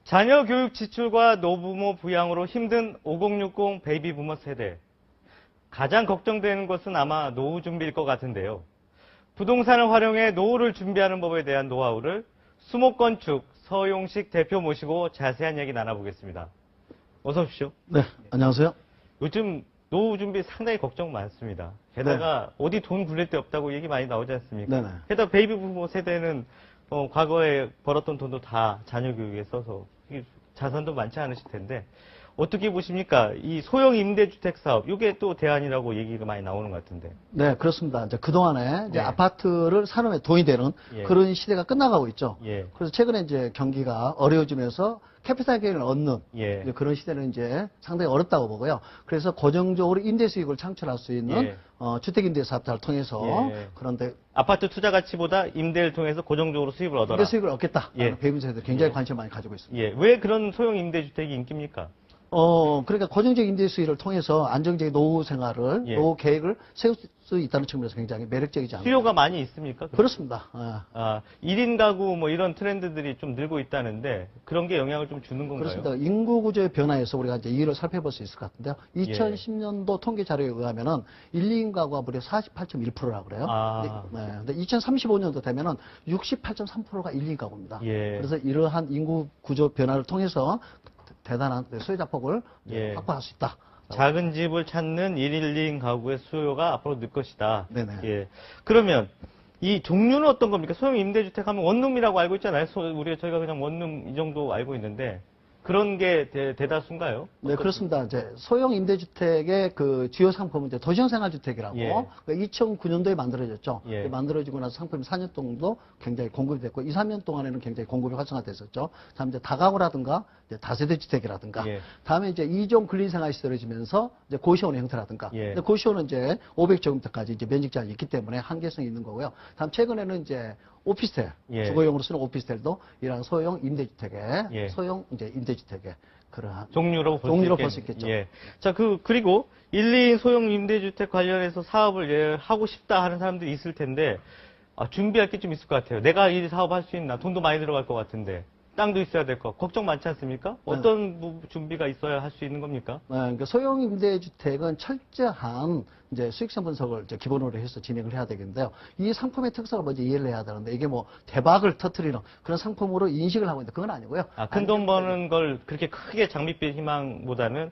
자녀 교육 지출과 노부모 부양으로 힘든 5060 베이비 부머 세대. 가장 걱정되는 것은 아마 노후 준비일 것 같은데요. 부동산을 활용해 노후를 준비하는 법에 대한 노하우를 수목건축 서용식 대표 모시고 자세한 얘기 나눠보겠습니다. 어서 오십시오. 네, 안녕하세요. 요즘 노후 준비 상당히 걱정 많습니다. 게다가 어디 돈 굴릴 데 없다고 얘기 많이 나오지 않습니까? 네네. 게다가 베이비 부모 세대는 과거에 벌었던 돈도 다 자녀 교육에 써서 자산도 많지 않으실 텐데 어떻게 보십니까? 이 소형 임대주택 사업, 이게 또 대안이라고 얘기가 많이 나오는 것 같은데. 네, 그렇습니다. 이제 그동안에 이제 네. 아파트를 사는데 돈이 되는 예. 그런 시대가 끝나가고 있죠. 예. 그래서 최근에 이제 경기가 어려워지면서 캐피탈 게인을 얻는 예. 이제 그런 시대는 이제 상당히 어렵다고 보고요. 그래서 고정적으로 임대 수익을 창출할 수 있는 예. 주택임대사업자를 통해서 예. 그런데 아파트 투자 가치보다 임대를 통해서 고정적으로 수입을 얻어라. 임대 수익을 얻겠다. 예. 베이비 세대들 굉장히 예. 관심을 많이 가지고 있습니다. 예. 왜 그런 소형 임대주택이 인기입니까? 그러니까 고정적 임대 수익을 통해서 안정적인 노후 생활을, 예. 노후 계획을 세울 수 있다는 측면에서 굉장히 매력적이지 않나요? 수요가 많이 있습니까? 그렇습니다. 1인 가구 뭐 이런 트렌드들이 좀 늘고 있다는데 그런 게 영향을 좀 주는 건가요? 그렇습니다. 인구 구조의 변화에서 우리가 이제 이유를 살펴볼 수 있을 것 같은데요. 예. 2010년도 통계 자료에 의하면은 1, 2인 가구가 무려 48.1%라고 그래요. 아. 근데 2035년도 되면은 68.3%가 1, 2인 가구입니다. 예. 그래서 이러한 인구 구조 변화를 통해서 대단한 소유자 폭을 예. 확보할 수 있다. 작은 집을 찾는 1인 2인 가구의 수요가 앞으로 늘 것이다. 네네. 예. 그러면 이 종류는 어떤 겁니까? 소형 임대주택 하면 원룸이라고 알고 있잖아요. 저희가 그냥 원룸 이 정도 알고 있는데 그런 게 대다수인가요? 네, 그렇습니다. 이제 소형 임대주택의 그 주요 상품은 이제 도시형 생활주택이라고 예. 2009년도에 만들어졌죠. 예. 만들어지고 나서 상품이 4년 정도 굉장히 공급이 됐고 2, 3년 동안에는 굉장히 공급이 활성화됐었죠. 다음 이제 다가구라든가 이제 다세대 주택이라든가 예. 다음에 이제 2종 근린생활 시설해지면서 이제 고시원의 형태라든가 예. 근데 고시원은 이제 500제곱미터까지 이제 면적 제한이 있기 때문에 한계성이 있는 거고요. 다음 최근에는 이제 오피스텔, 예. 주거용으로 쓰는 오피스텔도 이런 소형 임대주택의 예. 소형 이제 임대주택의 그러한 종류로 볼 수 있겠죠. 예. 자, 그리고 1, 2인 소형 임대주택 관련해서 사업을 하고 싶다 하는 사람들이 있을 텐데, 준비할 게 좀 있을 것 같아요. 내가 이 사업 할 수 있나? 돈도 많이 들어갈 것 같은데. 땅도 있어야 될 거. 걱정 많지 않습니까? 어떤 준비가 있어야 할 수 있는 겁니까? 그러니까 소형 임대주택은 철저한 이제 수익성 분석을 이제 기본으로 해서 진행을 해야 되겠는데요. 이 상품의 특성을 먼저 이해를 해야 되는데 이게 뭐 대박을 터트리는 그런 상품으로 인식을 하고 있는데 그건 아니고요. 큰 돈 버는 걸 그렇게 크게 장밋빛 희망보다는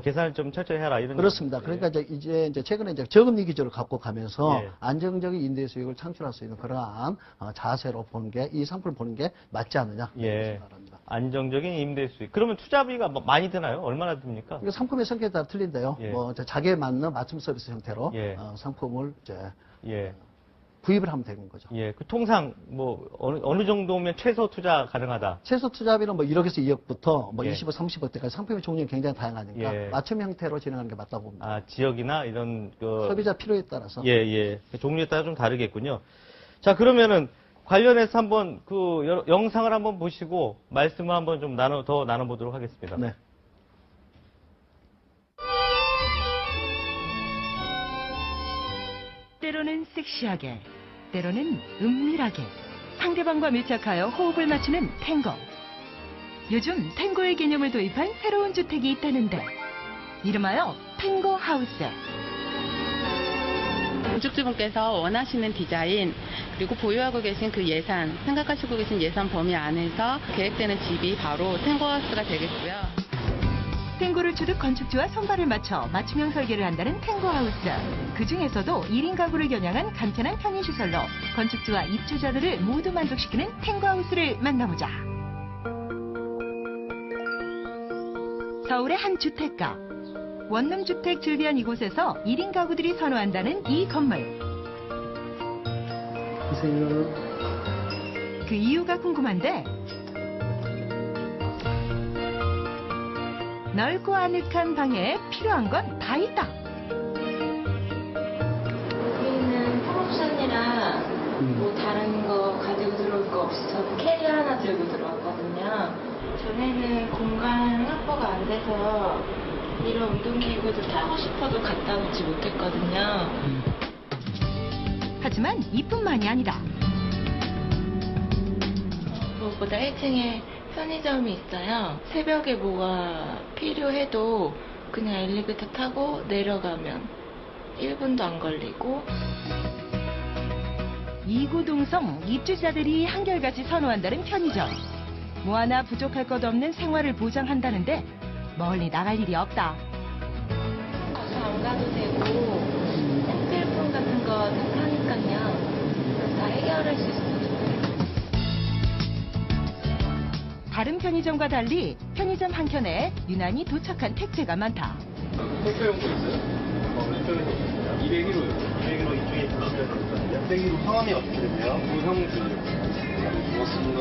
계산을 좀 철저히 해라 이런. 그렇습니다. 얘기죠. 그러니까 이제 최근에 이제 저금리 기조를 갖고 가면서 예. 안정적인 임대 수익을 창출할 수 있는 그러한 자세로 보는 게 이 상품을 보는 게 맞지 않느냐 예. 생각합니다. 안정적인 임대 수익. 그러면 투자비가 많이 드나요? 얼마나 듭니까? 이거 상품의 성격에 따라 틀린데요. 예. 뭐 자기에 맞는 맞춤 서비스 형태로 예. 상품을 이제 예. 구입을 하면 되는 거죠. 예. 통상 뭐 어느 정도면 최소 투자 가능하다. 최소 투자비는 뭐 1억에서 2억부터 뭐 예. 20억, 30억대까지 상품의 종류는 굉장히 다양하니까 예. 맞춤 형태로 진행하는 게 맞다고 봅니다. 지역이나 이런 소비자 필요에 따라서. 예. 종류에 따라 좀 다르겠군요. 자, 그러면은 관련해서 한번 그 영상을 한번 보시고 말씀을 한번 좀 더 나눠보도록 하겠습니다. 네. 때로는 섹시하게, 때로는 은밀하게 상대방과 밀착하여 호흡을 맞추는 탱고. 요즘 탱고의 개념을 도입한 새로운 주택이 있다는데 이름하여 탱고 하우스. 건축주분께서 원하시는 디자인 그리고 보유하고 계신 그 예산, 생각하시고 계신 예산 범위 안에서 계획되는 집이 바로 탱고하우스가 되겠고요. 탱고를 주듯 건축주와 손발을 맞춰 맞춤형 설계를 한다는 탱고 하우스. 그 중에서도 1인 가구를 겨냥한 간편한 편의시설로 건축주와 입주자들을 모두 만족시키는 탱고 하우스를 만나보자. 서울의 한 주택가. 원룸 주택 즐비한 이곳에서 1인 가구들이 선호한다는 이 건물. 그 이유가 궁금한데 넓고 아늑한 방에 필요한 건 다 있다. 여기는 풀옵션이라 뭐 다른 거 가지고 들어올 거 없어서 캐리어 하나 들고 들어왔거든요. 전에는 공간 확보가 안 돼서 이런 운동기구도 타고 싶어도 갖다 놓지 못했거든요. 하지만 이뿐만이 아니라 무엇보다 1층에 편의점이 있어요. 새벽에 뭐가 필요해도 그냥 엘리베이터 타고 내려가면 1분도 안 걸리고. 이구동성 입주자들이 한결같이 선호한다는 편의점. 뭐 하나 부족할 것 없는 생활을 보장한다는데 멀리 나갈 일이 없다. 자주 안 가도 되고 생필품 같은 거 다 파니까요. 다 해결할 수 있어요. 다른 편의점과 달리 편의점 한켠에 유난히 도착한 택배가 많다. 택배용도 있어요? 택배용도 있어요. 201호요. 201호 이쪽에 있거든요. 201호 성함이 어떻게 되세요? 고성준이요. 고맙습니다.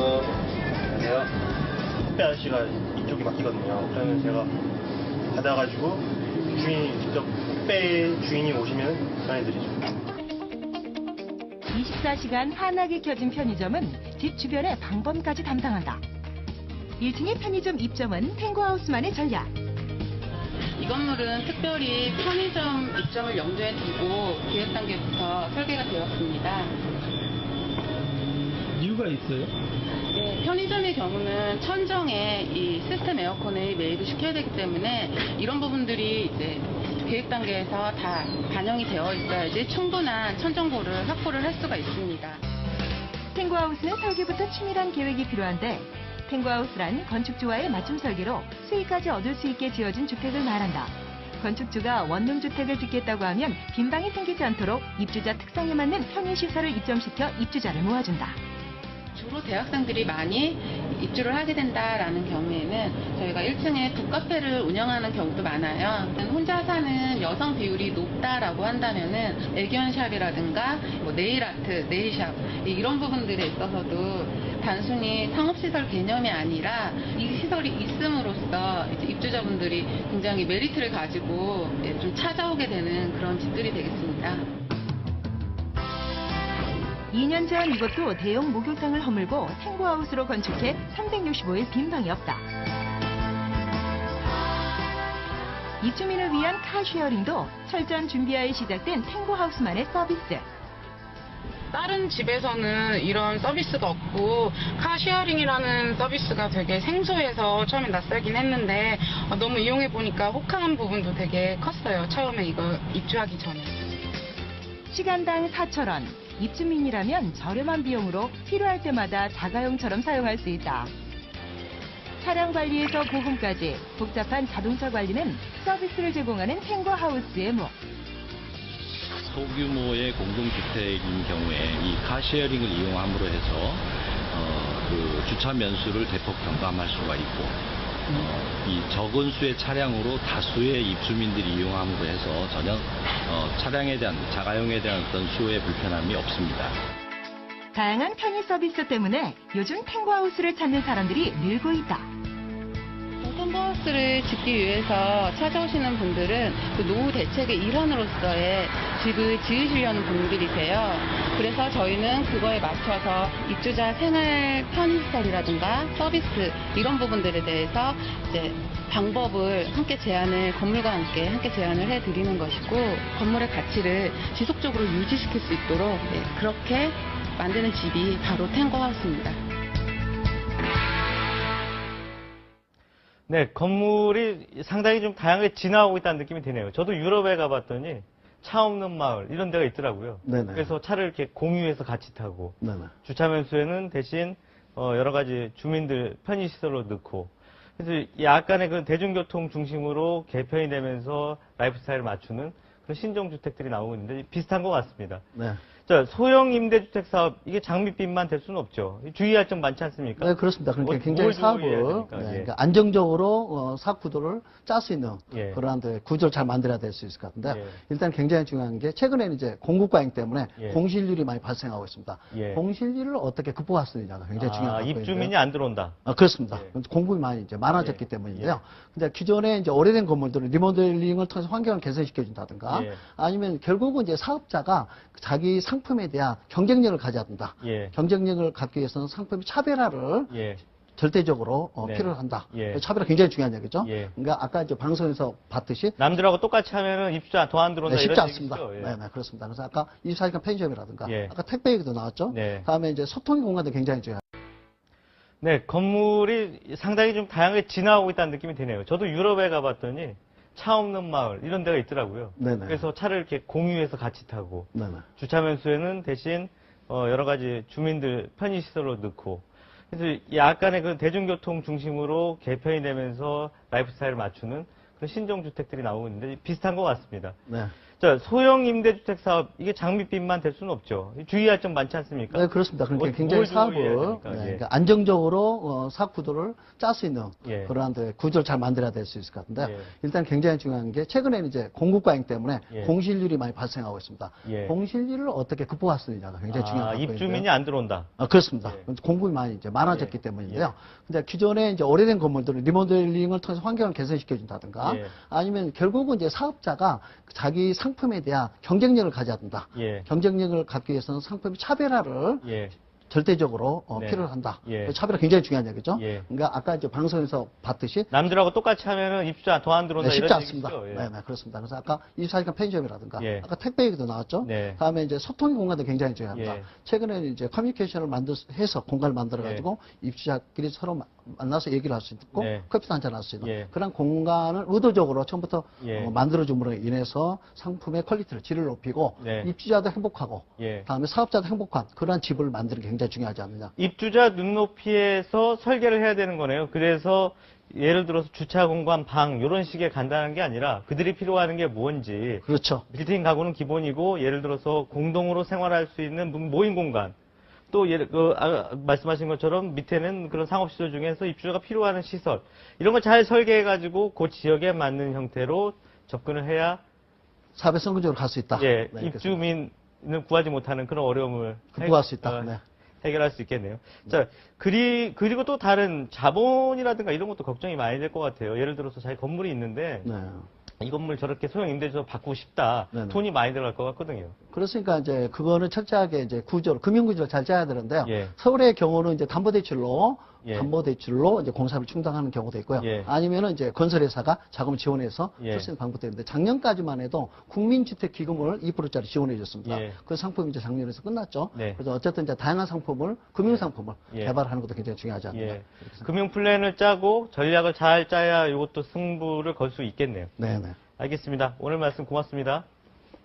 안녕하세요. 택배 아저씨가 이쪽이 맡기거든요. 그러면 제가 받아가지고 주인이 직접 택배 주인이 오시면 전해드리죠. 24시간 환하게 켜진 편의점은 집 주변의 방범까지 담당한다. 1층의 편의점 입점은 탱고하우스만의 전략. 이 건물은 특별히 편의점 입점을 염두에 두고 기획 단계부터 설계가 되었습니다. 이유가 있어요? 네, 편의점의 경우는 천정에 이 시스템 에어컨을 매입을 시켜야 되기 때문에 이런 부분들이 이제 계획 단계에서 다 반영이 되어 있어야지 충분한 천정고를 확보를 할 수가 있습니다. 탱고하우스는 설계부터 치밀한 계획이 필요한데 탱고하우스란 건축주와의 맞춤 설계로 수익까지 얻을 수 있게 지어진 주택을 말한다. 건축주가 원룸 주택을 짓겠다고 하면 빈방이 생기지 않도록 입주자 특성에 맞는 편의시설을 입점시켜 입주자를 모아준다. 주로 대학생들이 많이 입주를 하게 된다라는 경우에는 저희가 1층에 북카페를 운영하는 경우도 많아요. 혼자 사는 여성 비율이 높다라고 한다면은 애견샵이라든가 뭐 네일아트, 네일샵 이런 부분들에 있어서도 단순히 상업시설 개념이 아니라 이 시설이 있음으로써 이제 입주자분들이 굉장히 메리트를 가지고 좀 찾아오게 되는 그런 집들이 되겠습니다. 2년 전 이것도 대형 목욕탕을 허물고 탱고하우스로 건축해 365일 빈방이 없다. 입주민을 위한 카쉐어링도 철저한 준비하에 시작된 탱고하우스만의 서비스. 다른 집에서는 이런 서비스가 없고 카쉐어링이라는 서비스가 되게 생소해서 처음에 낯설긴 했는데 너무 이용해보니까 혹한 부분도 되게 컸어요. 처음에 이거 입주하기 전에. 시간당 4,000원. 입주민이라면 저렴한 비용으로 필요할 때마다 자가용처럼 사용할 수 있다. 차량 관리에서 보금까지 복잡한 자동차 관리는 서비스를 제공하는 탱고하우스의 목. 소규모의 공동주택인 경우에 이 카쉐어링을 이용함으로 해서 그 주차 면수를 대폭 경감할 수가 있고 이 적은 수의 차량으로 다수의 입주민들이 이용함으로 해서 전혀 차량에 대한 자가용에 대한 어떤 수요의 불편함이 없습니다. 다양한 편의 서비스 때문에 요즘 탱고하우스를 찾는 사람들이 늘고 있다. 탱고하우스를 짓기 위해서 찾아오시는 분들은 그 노후 대책의 일환으로서의 집을 지으시려는 분들이세요. 그래서 저희는 그거에 맞춰서 입주자 생활 편의시설이라든가 서비스 이런 부분들에 대해서 이제 방법을 함께 제안을 건물과 함께 제안을 해드리는 것이고 건물의 가치를 지속적으로 유지시킬 수 있도록 그렇게 만드는 집이 바로 탱고하우스입니다. 네, 건물이 상당히 좀 다양하게 진화하고 있다는 느낌이 드네요. 저도 유럽에 가봤더니 차 없는 마을 이런 데가 있더라고요. 네네. 그래서 차를 이렇게 공유해서 같이 타고 네네. 주차 면수에는 대신 여러 가지 주민들 편의시설로 넣고 그래서 약간의 그 대중교통 중심으로 개편이 되면서 라이프 스타일을 맞추는 그런 신종주택들이 나오고 있는데 비슷한 것 같습니다. 네. 자, 소형 임대주택 사업, 이게 장밋빛만 될 수는 없죠. 주의할 점 많지 않습니까? 네, 그렇습니다. 그러니까 뭘 굉장히 사업을 주의해야 됩니까? 예. 그러니까 안정적으로 사업 구도를 짤 수 있는 예. 그러한 구조를 잘 만들어야 될 수 있을 것 같은데요. 예. 일단 굉장히 중요한 게 최근에는 이제 공급 과잉 때문에 예. 공실률이 많이 발생하고 있습니다. 예. 공실률을 어떻게 극복할 수 있느냐가 굉장히 중요한 것 입주민이 안 들어온다. 그렇습니다. 예. 공급이 많이 이제 많아졌기 예. 때문인데요. 근데 기존에 이제 오래된 건물들을 리모델링을 통해서 환경을 개선시켜준다든가 예. 아니면 결국은 이제 사업자가 자기 상품에 대한 경쟁력을 가져야 된다. 예. 경쟁력을 갖기 위해서는 상품의 차별화를 예. 절대적으로 네. 필요한다. 예. 차별화 굉장히 중요한 얘기죠. 예. 그러니까 아까 이제 방송에서 봤듯이 남들하고 똑같이 하면은 입주자 더 안 들어온다. 네, 쉽지 이런 않습니다. 얘기죠? 예. 네, 네, 그렇습니다. 그래서 아까 24시간 편의점이라든가 예. 아까 택배 얘기도 나왔죠. 네. 다음에 이제 소통의 공간도 굉장히 중요합니다. 네, 건물이 상당히 좀 다양하게 진화하고 있다는 느낌이 드네요. 저도 유럽에 가봤더니 차 없는 마을 이런 데가 있더라고요. 네네. 그래서 차를 이렇게 공유해서 같이 타고 네네. 주차 면수에는 대신 여러 가지 주민들 편의시설로 넣고 그래서 약간의 그 대중교통 중심으로 개편이 되면서 라이프 스타일을 맞추는 그런 신종주택들이 나오고 있는데 비슷한 것 같습니다. 네. 자, 소형 임대주택 사업, 이게 장밋빛만 될 수는 없죠. 주의할 점 많지 않습니까? 네, 그렇습니다. 그러니까 뭘 굉장히 주의해야 사업을 됩니까? 네, 예. 그러니까 안정적으로 사업 구도를 짤 수 있는 예. 그러한 구조를 잘 만들어야 될 수 있을 것 같은데 예. 일단 굉장히 중요한 게 최근에는 이제 공급 과잉 때문에 예. 공실률이 많이 발생하고 있습니다. 예. 공실률을 어떻게 극복할 수 있느냐가 굉장히 중요한 것 입주민이 안 들어온다. 그렇습니다. 예. 공급이 많이 이제 많아졌기 예. 때문인데요. 근데 기존에 이제 오래된 건물들을 리모델링을 통해서 환경을 개선시켜 준다든가 예. 아니면 결국은 이제 사업자가 자기 상품에 대한 경쟁력을 가져야 된다. 예. 경쟁력을 갖기 위해서는 상품의 차별화를 예. 절대적으로 네. 필요로 한다. 예. 차별화 굉장히 중요한 얘기죠. 예. 그러니까 아까 이제 방송에서 봤듯이 남들하고 똑같이 하면은 입주자 더 안 들어온다. 네, 쉽지 이런 않습니다. 얘기죠? 예. 네, 네, 그렇습니다. 그래서 아까 24시간 편의점이라든가, 예. 아까 택배 얘기도 나왔죠. 네. 다음에 이제 소통의 공간도 굉장히 중요합니다. 예. 최근에는 이제 커뮤니케이션을 해서 공간을 만들어가지고 입주자끼리 서로 만나서 얘기를 할 수 있고, 네. 커피도 한잔 할 수 있는 예. 그런 공간을 의도적으로 처음부터 예. 만들어줌으로 인해서 상품의 퀄리티를, 질을 높이고, 네. 입주자도 행복하고, 예. 다음에 사업자도 행복한 그러한 집을 만드는 게 굉장히 중요하지 않느냐. 입주자 눈높이에서 설계를 해야 되는 거네요. 그래서 예를 들어서 주차 공간, 방 이런 식의 간단한 게 아니라 그들이 필요하는 게 뭔지 그렇죠. 빌트인 가구는 기본이고 예를 들어서 공동으로 생활할 수 있는 모임 공간 또 말씀하신 것처럼 밑에는 그런 상업시설 중에서 입주자가 필요하는 시설 이런 걸 잘 설계해가지고 그 지역에 맞는 형태로 접근을 해야 사업의 성공적으로 갈 수 있다. 예, 네, 입주민은 구하지 못하는 그런 어려움을 극복할 수 있다. 네. 해결할 수 있겠네요. 자, 그리고 또 다른 자본이라든가 이런 것도 걱정이 많이 될 것 같아요. 예를 들어서 자기 건물이 있는데 네. 이 건물 저렇게 소형 임대주로 바꾸고 싶다. 네네. 돈이 많이 들어갈 것 같거든요. 그렇으니까 이제 그거는 철저하게 이제 금융구조를 잘 짜야 되는데요. 예. 서울의 경우는 이제 담보대출로 예. 이제 공사를 충당하는 경우도 있고요. 예. 아니면은 이제 건설회사가 자금을 지원해서 예. 쓸 수 있는 방법도 있는데 작년까지만 해도 국민주택기금을 2%짜리 지원해 줬습니다. 예. 그 상품이 이제 작년에서 끝났죠. 네. 그래서 어쨌든 이제 다양한 상품을 금융상품을 예. 개발하는 것도 굉장히 중요하지 않느냐. 예. 금융 플랜을 짜고 전략을 잘 짜야 이것도 승부를 걸 수 있겠네요. 네네. 알겠습니다. 오늘 말씀 고맙습니다.